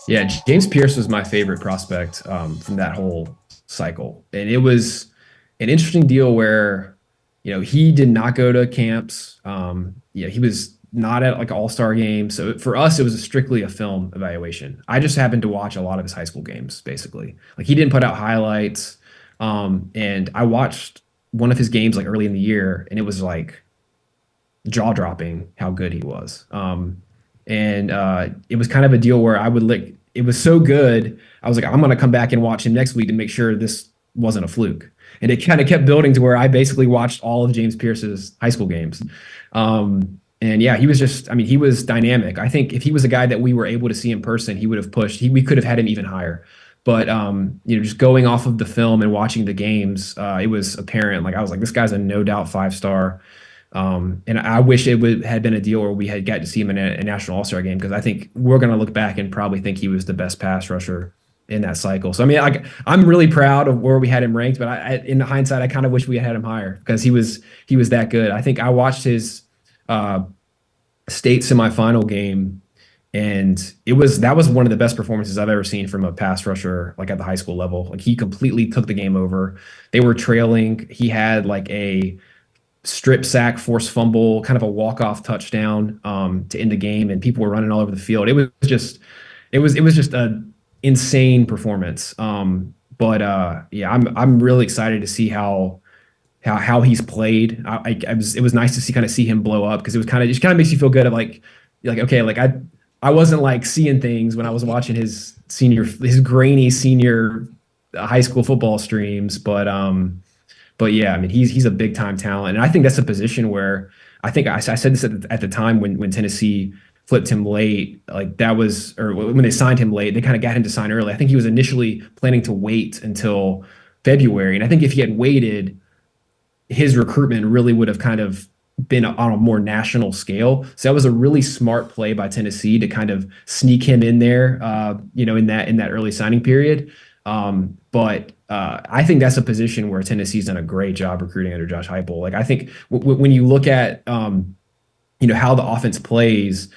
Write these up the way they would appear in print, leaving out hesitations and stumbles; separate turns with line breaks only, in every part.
Yeah, James Pearce was my favorite prospect from that whole cycle, and it was an interesting deal where, he did not go to camps. Yeah, he was not at like all-star games. So for us, it was strictly a film evaluation. I just happened to watch a lot of his high school games, basically. Like he didn't put out highlights, and I watched one of his games like early in the year, and it was like jaw-dropping how good he was. And it was kind of a deal where I would like it was so good. I was like, I'm gonna come back and watch him next week to make sure this wasn't a fluke. And it kind of kept building to where I basically watched all of James Pierce's high school games. And yeah, he was just, I mean, he was dynamic. I think if he was a guy that we were able to see in person, he would have pushed. We could have had him even higher. But just going off of the film and watching the games, it was apparent. Like I was like, this guy's a no doubt 5 star. And I wish had been a deal where we had got to see him in a national all-star game, because I think we're going to look back and probably think he was the best pass rusher in that cycle. So I mean, I'm really proud of where we had him ranked, but in hindsight, I kind of wish we had him higher because he was that good. I think I watched his uh, state semifinal game, and that was one of the best performances I've ever seen from a pass rusher, like at the high school level. Like he completely took the game over. They were trailing. He had like a strip sack, forced fumble, kind of a walk-off touchdown to end the game, and people were running all over the field. It was just a insane performance. But yeah, I'm really excited to see how he's played. It was nice to see him blow up, because it was just kind of makes you feel good of like okay, like I wasn't like seeing things when I was watching his grainy senior high school football streams, but yeah, I mean, he's a big time talent, and I think that's a position where I think I said this at the time when Tennessee flipped him late, like that was, or when they signed him late, they kind of got him to sign early. I think he was initially planning to wait until February, and I think if he had waited, his recruitment really would have kind of been on a more national scale. So that was a really smart play by Tennessee to kind of sneak him in there, in that early signing period. But I think that's a position where Tennessee's done a great job recruiting under Josh Heupel. Like I think when you look at how the offense plays,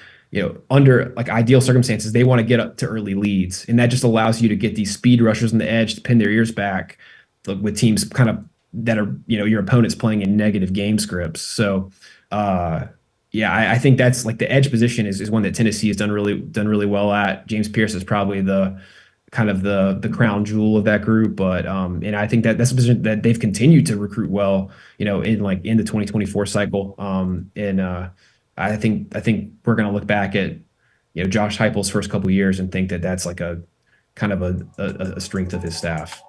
under like ideal circumstances, they want to get up to early leads, and that just allows you to get these speed rushers on the edge to pin their ears back, with teams kind of that are your opponents playing in negative game scripts. So yeah, I think that's like the edge position is one that Tennessee has done really well at. James Pearce is probably the kind of the crown jewel of that group, but and I think that's a position that they've continued to recruit well, in the 2024 cycle. And I think we're going to look back at Josh Heupel's first couple of years and think that that's like a kind of a strength of his staff.